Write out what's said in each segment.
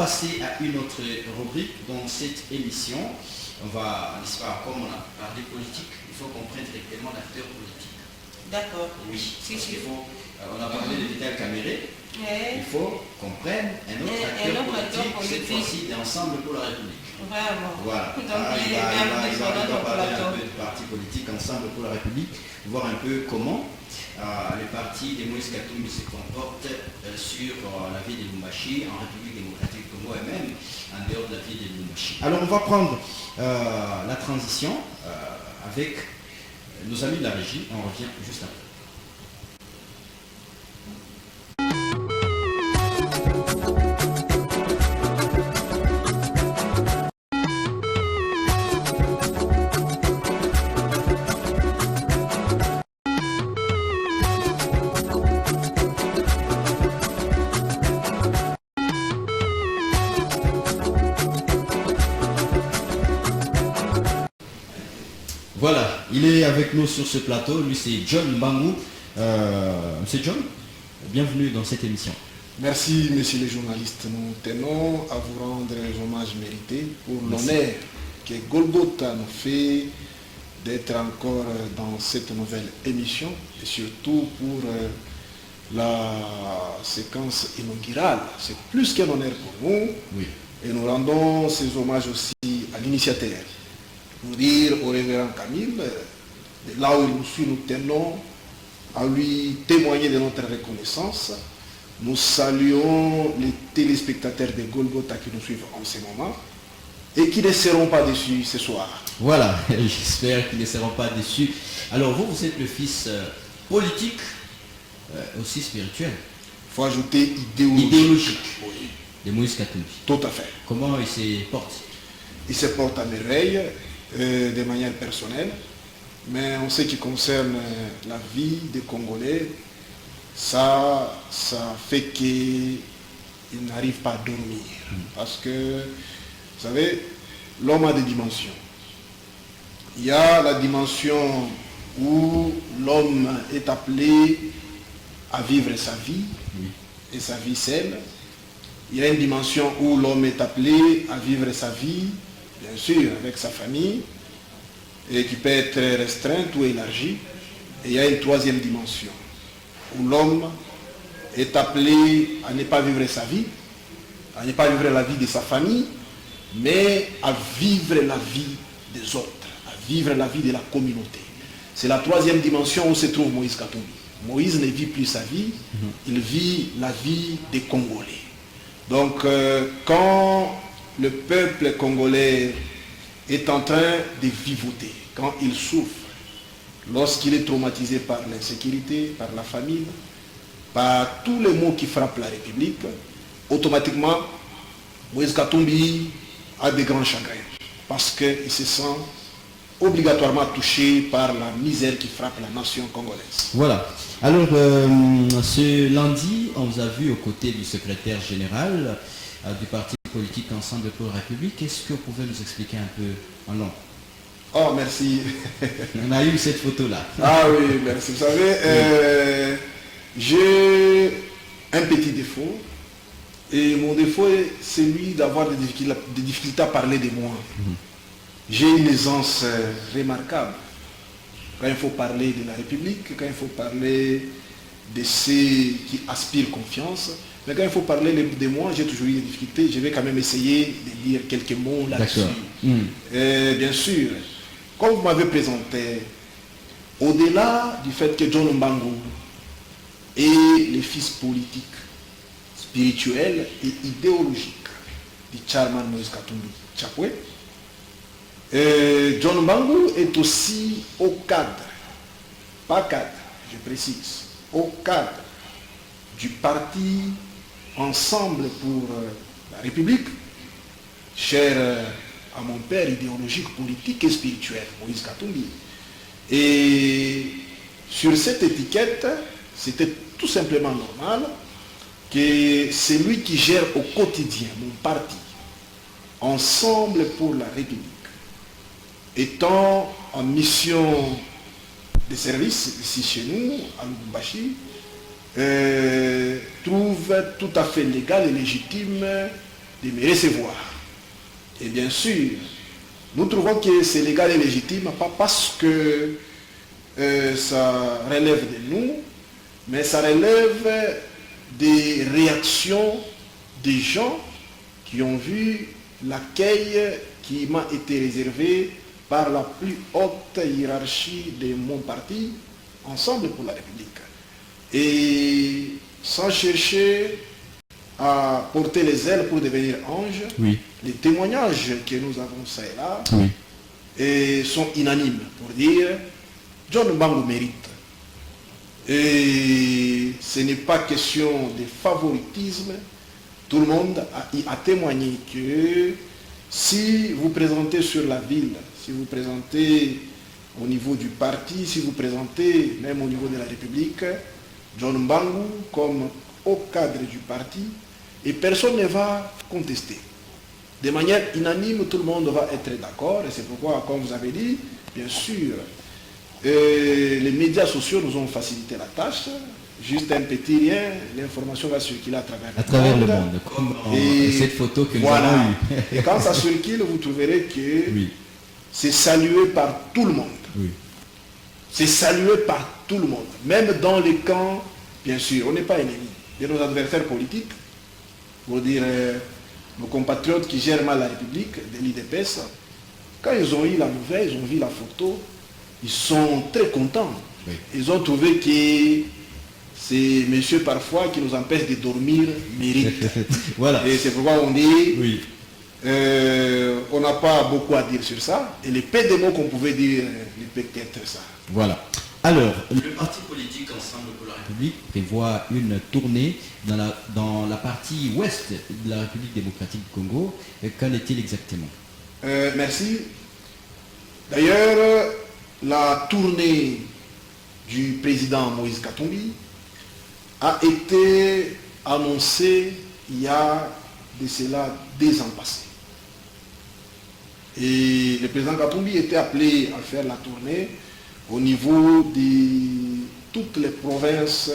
passer à une autre rubrique dans cette émission. On va, n'est-ce pas, comme on a parlé politique, il faut qu'on prenne directement l'acteur politique. D'accord. Oui, Si, parce si. qu'il faut, on a parlé de Vital Caméré, il faut qu'on prenne un autre acteur politique, cette fois-ci d'Ensemble pour la République. Vraiment. Voilà. Donc, Il il est bien venu sur va notre parler un plateau. peu du parti politique Ensemble pour la République, voir un peu comment le parti de Moïse Katumbi se comporte sur la vie de Lubumbashi, en République démocratique du Congo et même en dehors de la vie de Lubumbashi. Alors on va prendre la transition avec nos amis de la régie, on revient juste après. Voilà, il est avec nous sur ce plateau, lui c'est John Mbangou. Monsieur John, bienvenue dans cette émission. Merci, messieurs les journalistes. Nous tenons à vous rendre les hommages mérités pour l'honneur que Golgotha nous fait d'être encore dans cette nouvelle émission et surtout pour la séquence inaugurale. C'est plus qu'un honneur pour nous. Oui. Et nous rendons ces hommages aussi à l'initiateur. Nous dire au révérend Camille, de là où il nous suit, nous tenons à lui témoigner de notre reconnaissance. Nous saluons les téléspectateurs de Golgotha qui nous suivent en ce moment et qui ne seront pas déçus ce soir. Voilà, j'espère qu'ils ne seront pas déçus. Alors vous êtes le fils politique, aussi spirituel. Il faut ajouter idéologique. Oui. De Moïse Katumbi. Tout à fait. Comment il se porte? Il se porte à merveille, de manière personnelle, mais en ce qui concerne la vie des Congolais, ça fait qu'ils n'arrivent pas à dormir. Parce que, vous savez, l'homme a des dimensions. Il y a la dimension où l'homme est appelé à vivre sa vie, et sa vie seule. Il y a une dimension où l'homme est appelé à vivre sa vie, bien sûr, avec sa famille, et qui peut être restreinte ou élargie. Et il y a une troisième dimension, où l'homme est appelé à ne pas vivre sa vie, à ne pas vivre la vie de sa famille, mais à vivre la vie des autres, à vivre la vie de la communauté. C'est la troisième dimension où se trouve Moïse Katumbi. Moïse ne vit plus sa vie, il vit la vie des Congolais. Donc, quand le peuple congolais est en train de vivoter, quand il souffre, lorsqu'il est traumatisé par l'insécurité, par la famine, par tous les maux qui frappent la République, automatiquement, Moïse Katumbi a des grands chagrins, parce qu'il se sent obligatoirement touché par la misère qui frappe la nation congolaise. Voilà. Alors, ce lundi, on vous a vu aux côtés du secrétaire général du parti politique Ensemble pour la République. Est-ce que vous pouvez nous expliquer un peu en long? Oh, merci. On a eu cette photo-là. Ah oui, merci. Vous savez, j'ai un petit défaut. Et mon défaut est celui d'avoir des difficultés à parler de moi. J'ai une aisance remarquable. Quand il faut parler de la République, quand il faut parler de ceux qui aspirent confiance, mais quand il faut parler de moi, j'ai toujours eu des difficultés. Je vais quand même essayer de dire quelques mots là-dessus. Bien sûr, comme vous m'avez présenté, au-delà du fait que John Mbangou est le fils politique, spirituel et idéologique du Chairman Moïse Katumbi Chapwe, John Mbangou est aussi au cadre, pas cadre, je précise, au cadre du parti Ensemble pour la République, cher à mon père idéologique, politique et spirituel, Moïse Katumbi. Et sur cette étiquette, c'était tout simplement normal que c'est lui qui gère au quotidien mon parti, Ensemble pour la République, étant en mission de service ici chez nous, à Lubumbashi, trouve tout à fait légal et légitime de me recevoir. Et bien sûr, nous trouvons que c'est légal et légitime, pas parce que ça relève de nous, mais ça relève des réactions des gens qui ont vu l'accueil qui m'a été réservé par la plus haute hiérarchie de mon parti, Ensemble pour la République. Et sans chercher à porter les ailes pour devenir ange, Oui. les témoignages que nous avons ça et là Oui. et sont unanimes pour dire John Mbangu mérite. Et ce n'est pas question de favoritisme. Tout le monde a témoigné que si vous présentez sur la ville, si vous présentez au niveau du parti, si vous présentez même au niveau de la République, John Mbangu comme au cadre du parti, et personne ne va contester. De manière unanime, tout le monde va être d'accord, et c'est pourquoi, comme vous avez dit, bien sûr, les médias sociaux nous ont facilité la tâche. Juste un petit lien, l'information va circuler à travers le monde, comme cette photo que nous voilà. avons eue. Et quand ça circule, vous trouverez que Oui. c'est salué par tout le monde. Oui. C'est salué par tout le monde. Même dans les camps, bien sûr, on n'est pas ennemis de nos adversaires politiques, pour dire nos compatriotes qui gèrent mal la République, de l'IDPS. Quand ils ont eu la nouvelle, ils ont vu la photo, ils sont très contents. Oui. Ils ont trouvé que ces messieurs parfois qui nous empêchent de dormir méritent. Voilà. Et c'est pourquoi on dit, Oui. on n'a pas beaucoup à dire sur ça. Et les peu de mots qu'on pouvait dire, les peut-être ça. Voilà. Alors, Le parti politique Ensemble pour la République République prévoit une tournée dans la partie ouest de la République démocratique du Congo. Qu'en est-il exactement? Merci. D'ailleurs, la tournée du président Moïse Katumbi a été annoncée il y a de cela 2 ans passés. Et le président Katumbi était appelé à faire la tournée au niveau de toutes les provinces,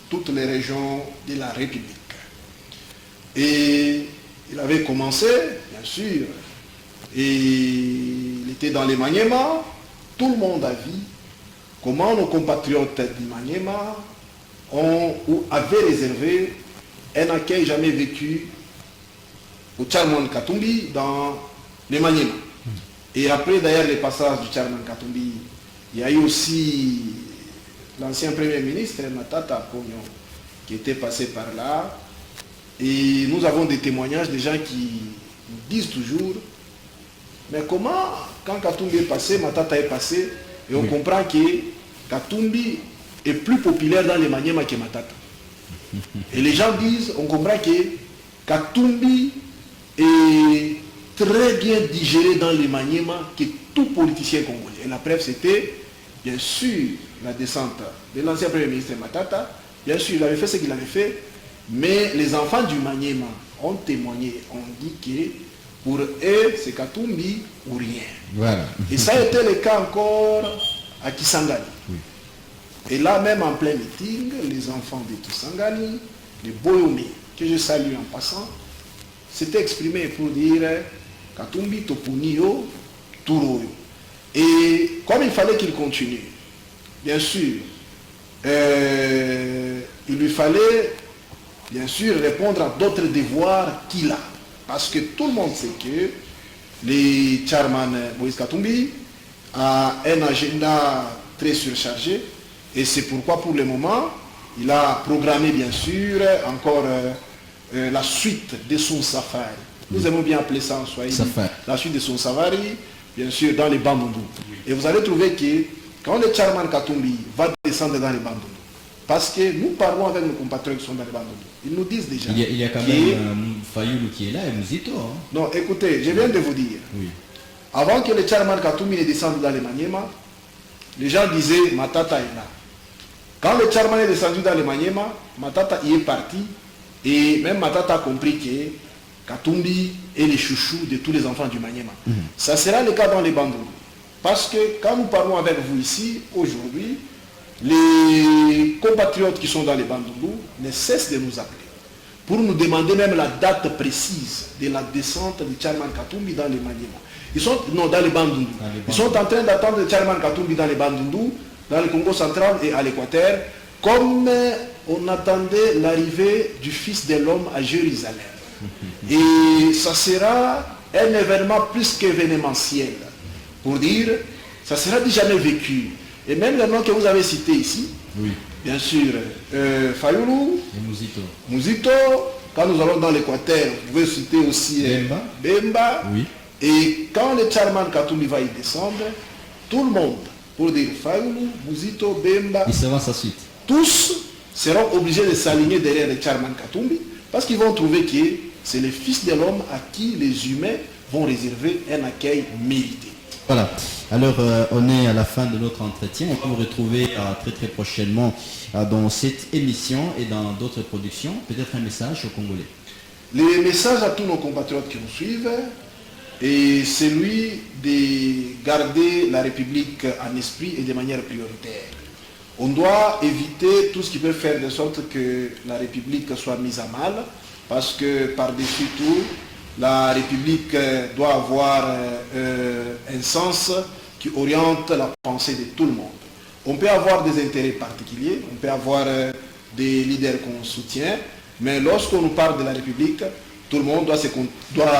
toutes les régions de la République. Et il avait commencé, bien sûr, et il était dans les Maniema. Tout le monde a vu comment nos compatriotes du Maniema avaient réservé un accueil jamais vécu au Charman Katumbi dans les Maniema. Et après d'ailleurs les passages du Charman Katumbi, il y a eu aussi l'ancien premier ministre Matata Pognon qui était passé par là. Et nous avons des témoignages des gens qui nous disent toujours, mais comment, quand Katumbi est passé, Matata est passé, et on comprend que Katumbi est plus populaire dans les Maniema que Matata. Et les gens disent, on comprend que Katumbi est très bien digéré dans les Maniema que tout politicien congolais. Et la preuve c'était, bien sûr, la descente de l'ancien premier ministre Matata. Bien sûr, il avait fait ce qu'il avait fait, mais les enfants du Maniema ont témoigné, ont dit que pour eux, c'est Katumbi ou rien. Voilà. Et ça a été le cas encore à Kisangani. Oui. Et là, même en plein meeting, les enfants de Kisangani, les Boyomé, que je salue en passant, s'étaient exprimés pour dire Katumbi Topunio Turoyo. Et comme il fallait qu'il continue, bien sûr, il lui fallait bien sûr répondre à d'autres devoirs qu'il a. Parce que tout le monde sait que les Charman Moïse Katumbi a un agenda très surchargé et c'est pourquoi pour le moment il a programmé bien sûr encore la suite de son safari. Nous aimons bien appeler ça en Swahili, la suite de son safari, bien sûr dans les Bandundu. Et vous allez trouver que quand le Charman Katumbi va descendre dans les Bandundu, parce que nous parlons avec nos compatriotes qui sont dans les Bandundu, ils nous disent déjà... Il y a quand même Fayoulou qui est là et Mouzito. Hein. Non, écoutez, je viens de vous dire, Oui. avant que le Charman Katumbi ne descende dans les Maniema, les gens disaient Matata est là. Quand le Charman est descendu dans les Maniema, Matata y est parti et même Matata a compris que Katumbi est le chouchou de tous les enfants du Maniema. Ça sera le cas dans les Bandundu. Parce que quand nous parlons avec vous ici, aujourd'hui, les compatriotes qui sont dans les Bandundu ne cessent de nous appeler pour nous demander même la date précise de la descente de Tharman Katumbi dans les Maniema. Dans les Bandundu. Ils sont en train d'attendre Tharman Katumbi dans les Bandundu, dans le Congo central et à l'Équateur, comme on attendait l'arrivée du Fils de l'homme à Jérusalem. Et ça sera un événement plus qu'événementiel. Pour dire, ça sera du jamais vécu. Et même le nom que vous avez cité ici, Oui. bien sûr, Fayoulou, Et Muzito. Muzito, quand nous allons dans l'Équateur, vous pouvez citer aussi Bemba. Oui. Et quand le Tharman Katumbi va y descendre, tout le monde, pour dire Fayoulou, Muzito, Bemba, Il se va sa suite. tous seront obligés de s'aligner derrière le Tharman Katumbi parce qu'ils vont trouver que c'est le Fils de l'homme à qui les humains vont réserver un accueil mérité. Voilà. Alors, on est à la fin de notre entretien. On va vous retrouver très très prochainement dans cette émission et dans d'autres productions. Peut-être un message aux Congolais. Le message à tous nos compatriotes qui nous suivent est celui de garder la République en esprit et de manière prioritaire. On doit éviter tout ce qui peut faire de sorte que la République soit mise à mal, parce que par-dessus tout, la République doit avoir un sens qui oriente la pensée de tout le monde. On peut avoir des intérêts particuliers, on peut avoir des leaders qu'on soutient, mais lorsqu'on nous parle de la République, tout le monde doit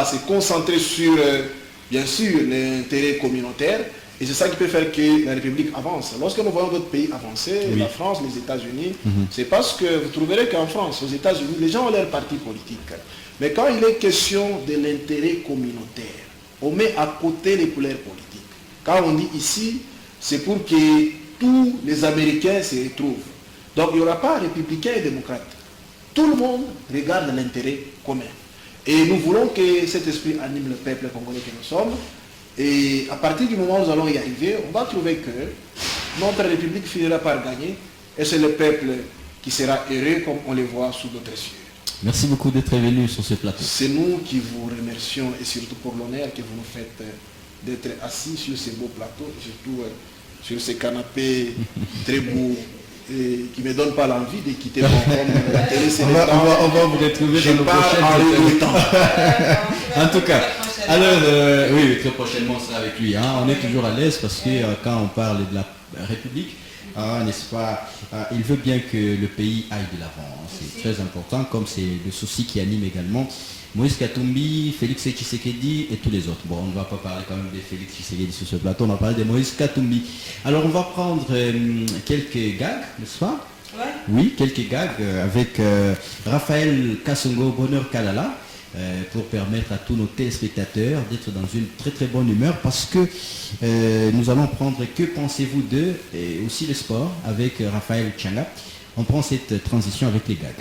se concentrer sur, bien sûr, l'intérêt communautaire. Et c'est ça qui peut faire que la République avance. Lorsque nous voyons d'autres pays avancer, Oui. la France, les États-Unis, c'est parce que vous trouverez qu'en France, aux États-Unis, les gens ont leur parti politique. Mais quand il est question de l'intérêt communautaire, on met à côté les couleurs politiques. Quand on dit ici, c'est pour que tous les Américains se retrouvent. Donc il n'y aura pas républicains et démocrates. Tout le monde regarde l'intérêt commun. Et nous voulons que cet esprit anime le peuple congolais que nous sommes. Et à partir du moment où nous allons y arriver, on va trouver que notre République finira par gagner. Et c'est le peuple qui sera heureux comme on le voit sous d'autres cieux. Merci beaucoup d'être venu sur ce plateau. C'est nous qui vous remercions et surtout pour l'honneur que vous nous faites d'être assis sur ces beaux plateaux, surtout sur ces canapés très beaux et qui ne me donnent pas l'envie de quitter mon home. La télé, c'est On le va, temps. on va vous retrouver Je dans nos pars prochaines en interviews. regrettant. En tout cas, alors, oui, très prochainement, on sera avec lui. Hein. On est toujours à l'aise parce que quand on parle de la République, n'est-ce pas, il veut bien que le pays aille de l'avant. C'est très important, comme c'est le souci qui anime également Moïse Katumbi, Félix Tshisekedi et tous les autres. Bon, on ne va pas parler quand même de Félix Tshisekedi sur ce plateau, on va parler de Moïse Katumbi. Alors, on va prendre quelques gags, n'est-ce pas? Ouais. Oui, quelques gags avec Raphaël Kassongo Bonheur Kalala. Pour permettre à tous nos téléspectateurs d'être dans une très très bonne humeur parce que nous allons prendre Que pensez-vous de et aussi le sport avec Raphaël Tchanga. On prend cette transition avec les gags.